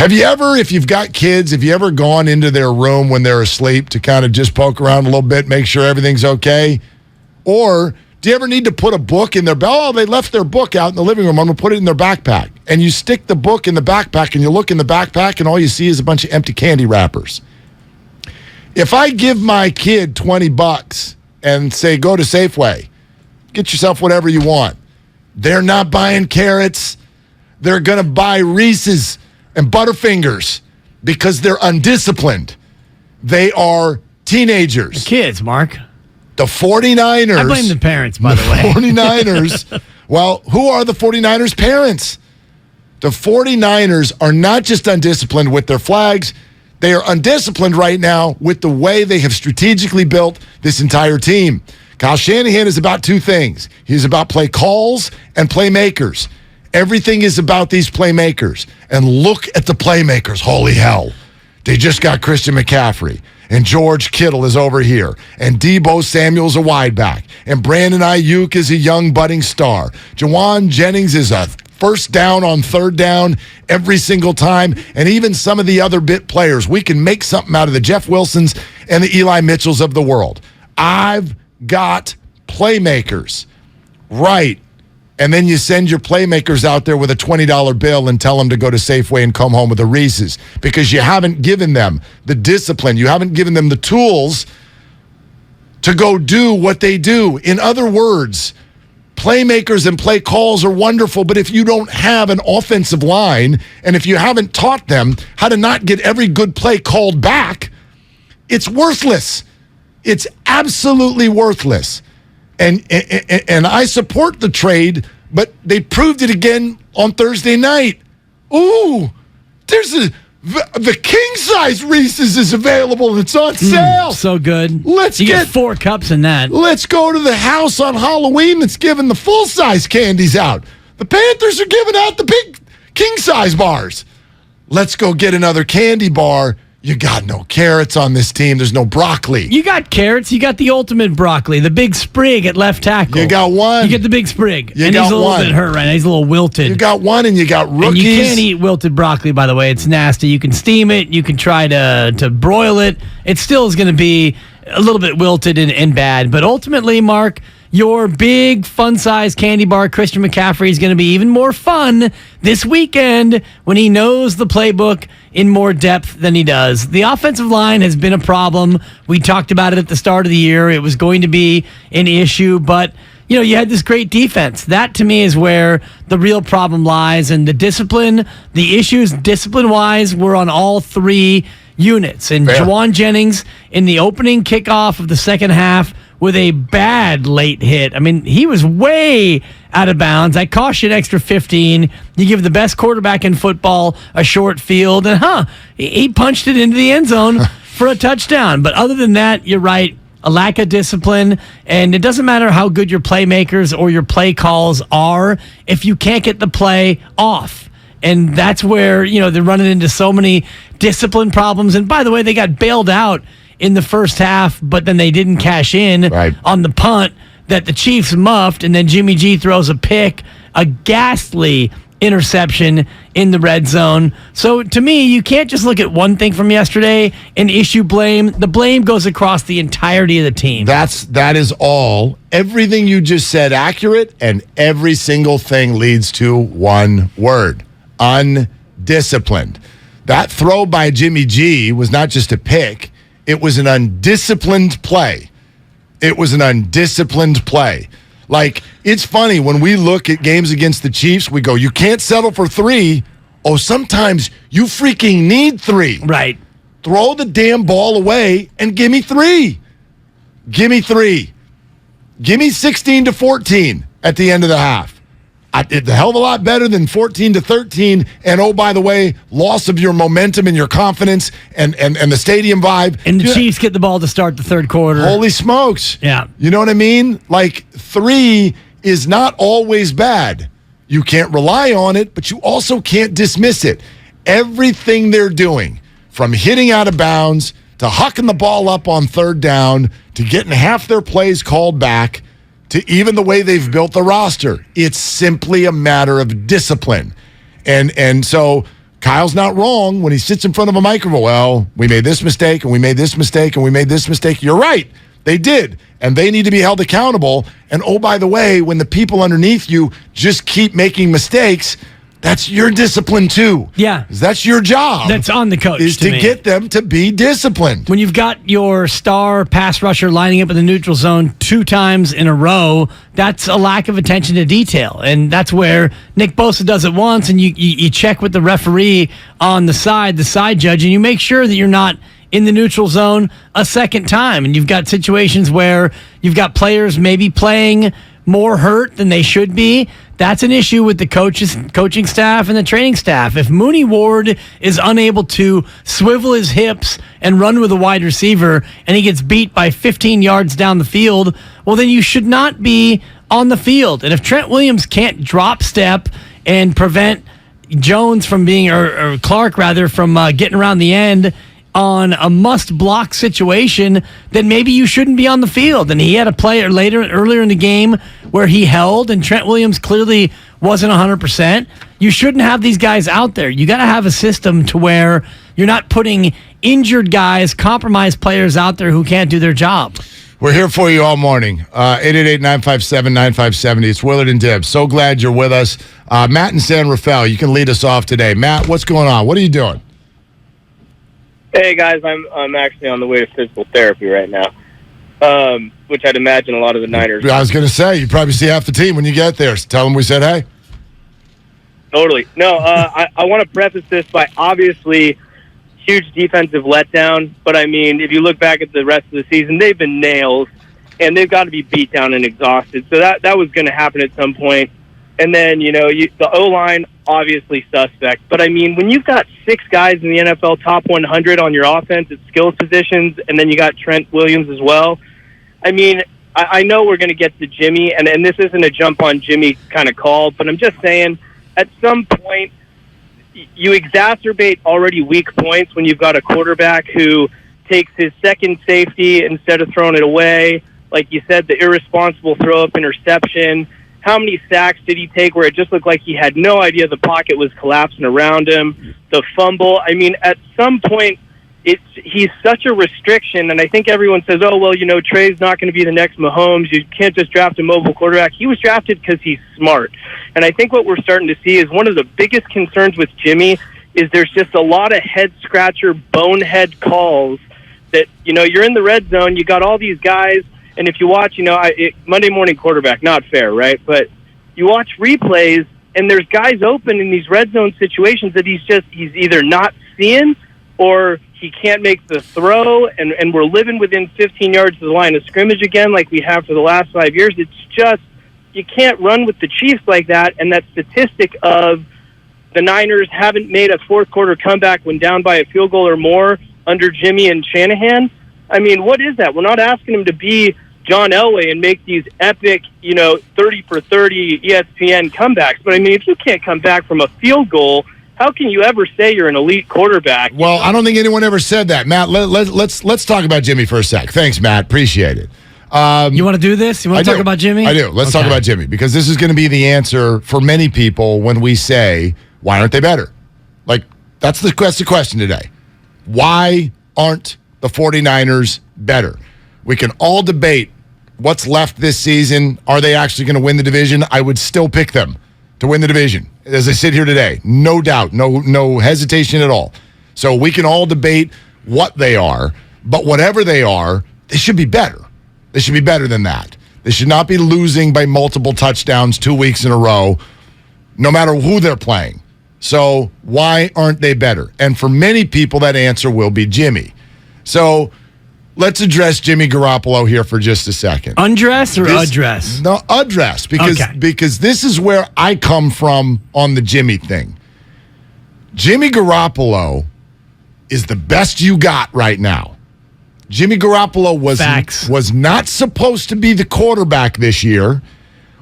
Have you ever, if you've got kids, have you ever gone into their room when they're asleep to kind of just poke around a little bit, make sure everything's okay? Or do you ever need to put a book in their bag? Oh, they left their book out in the living room. I'm going to put it in their backpack. And you stick the book in the backpack, and you look in the backpack, and all you see is a bunch of empty candy wrappers. If I give my kid $20 and say, go to Safeway, get yourself whatever you want, they're not buying carrots. They're going to buy Reese's and Butterfingers because they're undisciplined. They are teenagers. The kids, Mark. The 49ers. I blame the parents, by the way. 49ers. Well, who are the 49ers' parents? The 49ers are not just undisciplined with their flags. They are undisciplined right now with the way they have strategically built this entire team. Kyle Shanahan is about two things. He's about play calls and playmakers. Everything is about these playmakers. And look at the playmakers. Holy hell. They just got Christian McCaffrey. And George Kittle is over here. And Deebo Samuel's a wide back. And Brandon Ayuk is a young budding star. Jawan Jennings is a first down on third down every single time. And even some of the other bit players. We can make something out of the Jeff Wilsons and the Eli Mitchells of the world. I've got playmakers. Right. And then you send your playmakers out there with a $20 bill and tell them to go to Safeway and come home with a Reese's because you haven't given them the discipline. You haven't given them the tools to go do what they do. In other words, playmakers and play calls are wonderful, but if you don't have an offensive line and if you haven't taught them how to not get every good play called back, it's worthless. It's absolutely worthless. And I support the trade, but they proved it again on Thursday night. Ooh, there's the king-size Reese's is available and it's on sale. So good. You get 4 cups in that. Let's go to the house on Halloween that's giving the full-size candies out. The Panthers are giving out the big king-size bars. Let's go get another candy bar. You got no carrots on this team. There's no broccoli. You got carrots. You got the ultimate broccoli, the big sprig at left tackle. You got one. You get the big sprig. He's a little bit hurt right now. He's a little wilted. You got one, and you got rookies. And you can't eat wilted broccoli, by the way. It's nasty. You can steam it. You can try to broil it. It still is going to be a little bit wilted and bad. But ultimately, Mark, your big fun-sized candy bar, Christian McCaffrey, is going to be even more fun this weekend when he knows the playbook in more depth than he does. The offensive line has been a problem. We talked about it at the start of the year. It was going to be an issue, but you had this great defense. That, to me, is where the real problem lies. And the discipline, the issues discipline-wise were on all 3 units. And Jawan Jennings, in the opening kickoff of the second half, with a bad late hit. I mean, he was way out of bounds. I cost you an extra 15. You give the best quarterback in football a short field, and he punched it into the end zone for a touchdown. But other than that, you're right, a lack of discipline, and it doesn't matter how good your playmakers or your play calls are if you can't get the play off. And that's where, they're running into so many discipline problems. And by the way, they got bailed out in the first half, but then they didn't cash in on the punt that the Chiefs muffed, and then Jimmy G throws a pick, a ghastly interception in the red zone. So to me, you can't just look at one thing from yesterday and issue blame. The blame goes across the entirety of the team. That is all. Everything you just said accurate, and every single thing leads to one word: undisciplined. That throw by Jimmy G was not just a pick. It was an undisciplined play. Like, it's funny, when we look at games against the Chiefs, we go, you can't settle for 3. Oh, sometimes you freaking need 3. Right. Throw the damn ball away and give me 3. Give me 3. Give me 16-14 at the end of the half. It's a hell of a lot better than 14-13. And, oh, by the way, loss of your momentum and your confidence and the stadium vibe. And the Chiefs get the ball to start the third quarter. Holy smokes. Yeah. You know what I mean? Like, 3 is not always bad. You can't rely on it, but you also can't dismiss it. Everything they're doing, from hitting out of bounds to hucking the ball up on third down to getting half their plays called back, to even the way they've built the roster, it's simply a matter of discipline. And so Kyle's not wrong when he sits in front of a microphone. Well, we made this mistake, and we made this mistake, and we made this mistake. You're right. They did. And they need to be held accountable. And, oh, by the way, when the people underneath you just keep making mistakes, that's your discipline, too. Yeah. 'Cause that's your job. That's on the coach. Is to get them to be disciplined. When you've got your star pass rusher lining up in the neutral zone 2 times in a row, that's a lack of attention to detail. And that's where Nick Bosa does it once, and you check with the referee on the side judge, and you make sure that you're not in the neutral zone a second time. And you've got situations where you've got players maybe playing more hurt than they should be. That's an issue with the coaching staff and the training staff. If Mooney Ward is unable to swivel his hips and run with a wide receiver and he gets beat by 15 yards down the field, well, then you should not be on the field. And if Trent Williams can't drop step and prevent Jones from being, or Clark rather, from getting around the end on a must-block situation, then maybe you shouldn't be on the field. And he had a play earlier in the game where he held, and Trent Williams clearly wasn't 100%. You shouldn't have these guys out there. You got to have a system to where you're not putting injured guys, compromised players out there who can't do their job. We're here for you all morning. 888-957-9570. It's Willard and Dibs. So glad you're with us. Matt in San Rafael, you can lead us off today. Matt, what's going on? What are you doing? Hey, guys, I'm actually on the way to physical therapy right now, which I'd imagine a lot of the Niners. I was going to say, you probably see half the team when you get there. So tell them we said hey. Totally. No, I want to preface this by obviously huge defensive letdown, but, I mean, if you look back at the rest of the season, they've been nails, and they've got to be beat down and exhausted. So that was going to happen at some point. And then, the O-line, obviously suspect. But, I mean, when you've got 6 guys in the NFL top 100 on your offense at skills positions, and then you got Trent Williams as well, I mean, I know we're going to get to Jimmy, and this isn't a jump on Jimmy kind of call, but I'm just saying at some point you exacerbate already weak points when you've got a quarterback who takes his second safety instead of throwing it away. Like you said, the irresponsible throw-up interception. How many sacks did he take where it just looked like he had no idea the pocket was collapsing around him? The fumble. I mean, at some point, he's such a restriction, and I think everyone says, oh, well, Trey's not going to be the next Mahomes. You can't just draft a mobile quarterback. He was drafted because he's smart. And I think what we're starting to see is one of the biggest concerns with Jimmy is there's just a lot of head-scratcher, bonehead calls that, you're in the red zone, you got all these guys, and if you watch, Monday morning quarterback, not fair, right? But you watch replays, and there's guys open in these red zone situations that he's either not seeing or he can't make the throw, and we're living within 15 yards of the line of scrimmage again like we have for the last 5 years. It's just, you can't run with the Chiefs like that, and that statistic of the Niners haven't made a fourth-quarter comeback when down by a field goal or more under Jimmy and Shanahan. I mean, what is that? We're not asking him to be John Elway and make these epic, 30-for-30 ESPN comebacks. But, I mean, if you can't come back from a field goal, how can you ever say you're an elite quarterback? Well, I don't think anyone ever said that. Matt, let's talk about Jimmy for a sec. Thanks, Matt. Appreciate it. You want to do this? You want to talk about Jimmy? I do. Let's talk about Jimmy, because this is going to be the answer for many people when we say, why aren't they better? Like, that's the question today. Why aren't the 49ers better? We can all debate what's left this season. Are they actually going to win the division? I would still pick them to win the division as I sit here today. No doubt, no hesitation at all. So we can all debate what they are, but whatever they are, they should be better. They should be better than that. They should not be losing by multiple touchdowns 2 weeks in a row, no matter who they're playing. So why aren't they better? And for many people, that answer will be Jimmy. So let's address Jimmy Garoppolo here for just a second. Undress or address? No, address, because this is where I come from on the Jimmy thing. Jimmy Garoppolo is the best you got right now. Jimmy Garoppolo was not supposed to be the quarterback this year.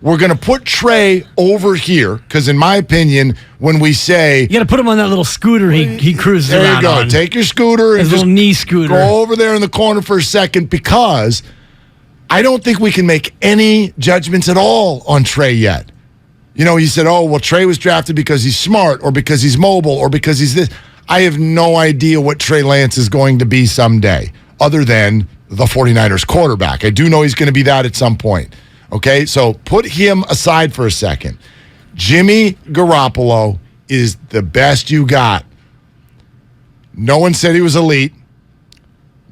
We're going to put Trey over here because, in my opinion, when we say... You got to put him on that little scooter he cruises around on. There you go. Take your scooter and his just little knee scooter. Go over there in the corner for a second, because I don't think we can make any judgments at all on Trey yet. He said, oh, well, Trey was drafted because he's smart or because he's mobile or because he's this. I have no idea what Trey Lance is going to be someday other than the 49ers quarterback. I do know he's going to be that at some point. Okay, so put him aside for a second. Jimmy Garoppolo is the best you got. No one said he was elite.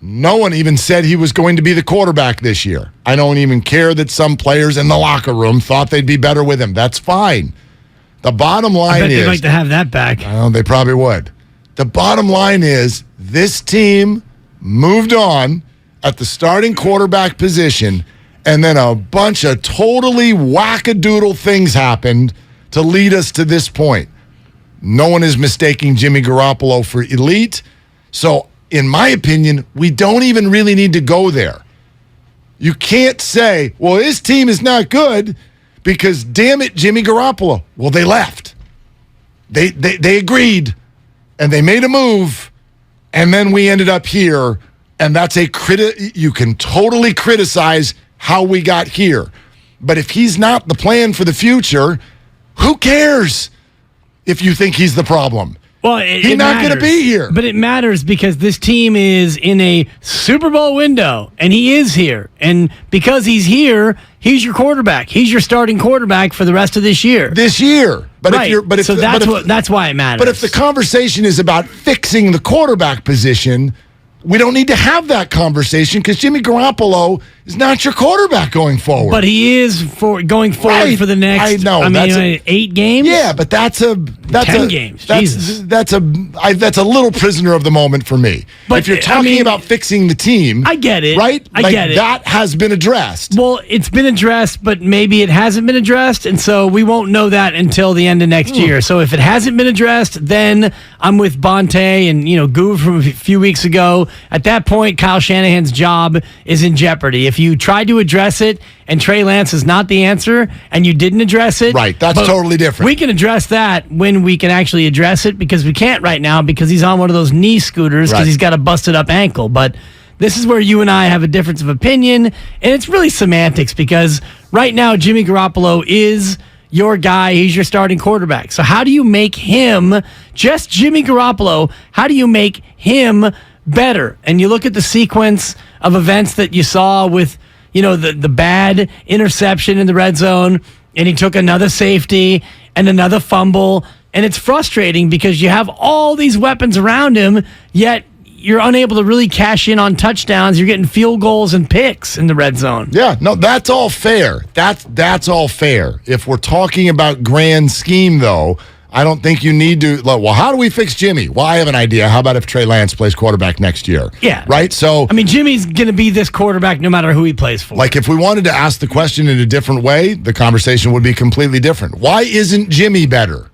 No one even said he was going to be the quarterback this year. I don't even care that some players in the locker room thought they'd be better with him. That's fine. The bottom line I bet they'd like to have that back. They probably would. The bottom line is this team moved on at the starting quarterback position, and then a bunch of totally wackadoodle things happened to lead us to this point. No one is mistaking Jimmy Garoppolo for elite. So, in my opinion, we don't even really need to go there. You can't say, well, his team is not good because, damn it, Jimmy Garoppolo. Well, they left. They agreed, and they made a move, and then we ended up here, and that's you can totally criticize how we got here. But if he's not the plan for the future, who cares if you think he's the problem? Well, he's not going to be here. But it matters because this team is in a Super Bowl window, and he is here. And because he's here, he's your quarterback. He's your starting quarterback for the rest of this year. But right. That's why it matters. But if the conversation is about fixing the quarterback position, we don't need to have that conversation because Jimmy Garoppolo is not your quarterback going forward. But he is going forward for the next. 8 games. Yeah, but that's 10 games. That's a little prisoner of the moment for me. But if you're talking about fixing the team, I get it. Right? I get it. That has been addressed. Well, it's been addressed, but maybe it hasn't been addressed, and so we won't know that until the end of next year. So if it hasn't been addressed, then I'm with Bonte and Goob from a few weeks ago. At that point, Kyle Shanahan's job is in jeopardy. If you try to address it and Trey Lance is not the answer and you didn't address it. Right, that's totally different. We can address that when we can actually address it because we can't right now because he's on one of those knee scooters because he's got a busted up ankle. But this is where you and I have a difference of opinion, and it's really semantics because right now Jimmy Garoppolo is your guy. He's your starting quarterback. So how do you make him, just Jimmy Garoppolo, how do you make him better? And you look at the sequence of events that you saw with, the bad interception in the red zone, and he took another safety and another fumble, and it's frustrating because you have all these weapons around him, yet you're unable to really cash in on touchdowns. You're getting field goals and picks in the red zone. Yeah, no, that's all fair. That's all fair. If we're talking about grand scheme, though, I don't think you need to. Well, how do we fix Jimmy? Well, I have an idea. How about if Trey Lance plays quarterback next year? Yeah. Right? So, Jimmy's going to be this quarterback no matter who he plays for. Like, if we wanted to ask the question in a different way, the conversation would be completely different. Why isn't Jimmy better?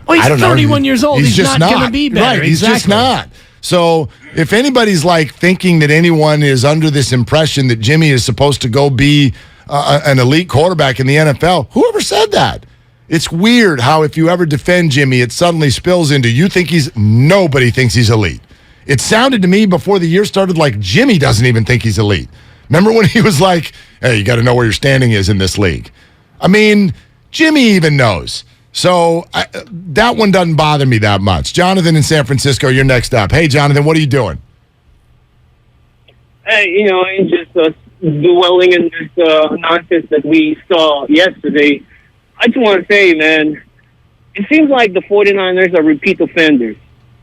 Well, he's 31 years old. He's just not going to be better. Right, he's just not. So if anybody's thinking that anyone is under this impression that Jimmy is supposed to go be an elite quarterback in the NFL, whoever said that? It's weird how if you ever defend Jimmy, it suddenly spills into nobody thinks he's elite. It sounded to me before the year started like Jimmy doesn't even think he's elite. Remember when he was like, hey, you got to know where your standing is in this league. Jimmy even knows. So that one doesn't bother me that much. Jonathan in San Francisco, you're next up. Hey, Jonathan, what are you doing? Hey, I'm just dwelling in this nonsense that we saw yesterday. I just want to say, man, it seems like the 49ers are repeat offenders.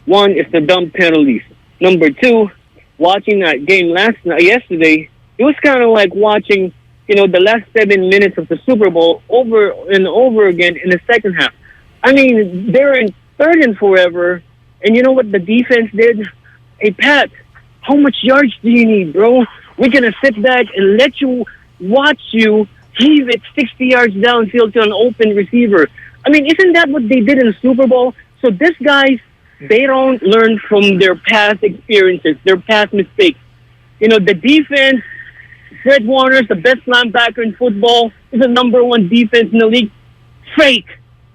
One, it's the dumb penalties. Number two, watching that game yesterday, it was kind of like watching, the last 7 minutes of the Super Bowl over and over again in the second half. They're in third and forever, and you know what the defense did? Hey, Pat, how much yards do you need, bro? We're going to sit back and watch you heave it 60 yards downfield to an open receiver. Isn't that what they did in the Super Bowl? So these guys, they don't learn from their past experiences, their past mistakes. The defense, Fred Warner's the best linebacker in football. He's the number one defense in the league. Fake.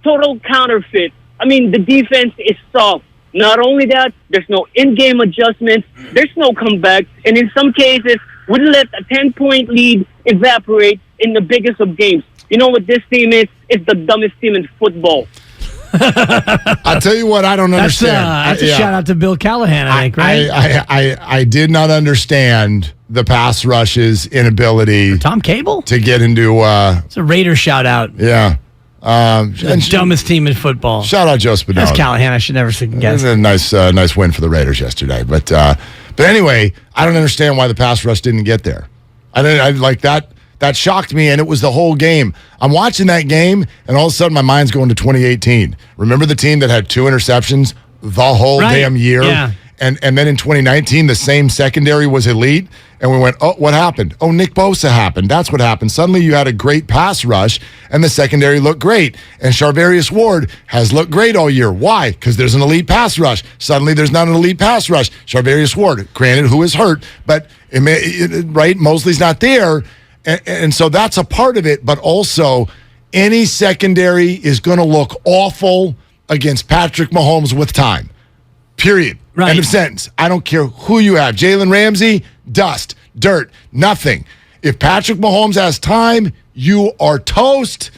Total counterfeit. The defense is soft. Not only that, there's no in-game adjustments. There's no comeback. And in some cases, would let a 10-point lead evaporate in the biggest of games. You know what this team is? It's the dumbest team in football. I'll tell you what I don't understand. That's a shout out to Bill Callahan, I think, right? I did not understand the pass rush's inability Tom Cable? to get into It's a Raider shout out. yeah. The dumbest team in football. Shout out Joe Spinella. That's Callahan. I should never second guess. It was a nice win for the Raiders yesterday. But anyway, I don't understand why the pass rush didn't get there. I like that. That shocked me, and it was the whole game. I'm watching that game, and all of a sudden my mind's going to 2018. Remember the team that had 2 interceptions the whole damn year? Yeah. And then in 2019, the same secondary was elite, and we went, oh, what happened? Oh, Nick Bosa happened. That's what happened. Suddenly you had a great pass rush, and the secondary looked great. And Charvarius Ward has looked great all year. Why? Because there's an elite pass rush. Suddenly there's not an elite pass rush. Charvarius Ward, granted, who is hurt, but Mosley's not there. And so that's a part of it, but also any secondary is going to look awful against Patrick Mahomes with time. Period. Right. End of sentence. I don't care who you have. Jalen Ramsey, dust, dirt, nothing. If Patrick Mahomes has time, you are toast.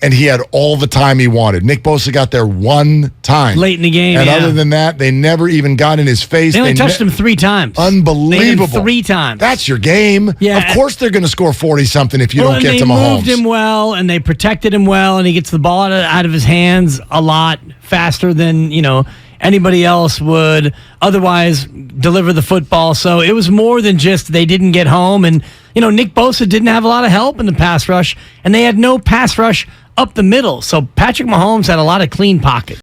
And he had all the time he wanted. Nick Bosa got there one time. Late in the game, and other than that, they never even got in his face. They only touched him 3 times. Unbelievable. They hit him 3 times. That's your game. Yeah. Of course they're going to score 40-something if you don't get to Mahomes. They moved him well, and they protected him well, and he gets the ball out of his hands a lot faster than, anybody else would otherwise deliver the football. So it was more than just they didn't get home. And, Nick Bosa didn't have a lot of help in the pass rush, and they had no pass rush up the middle. So Patrick Mahomes had a lot of clean pockets.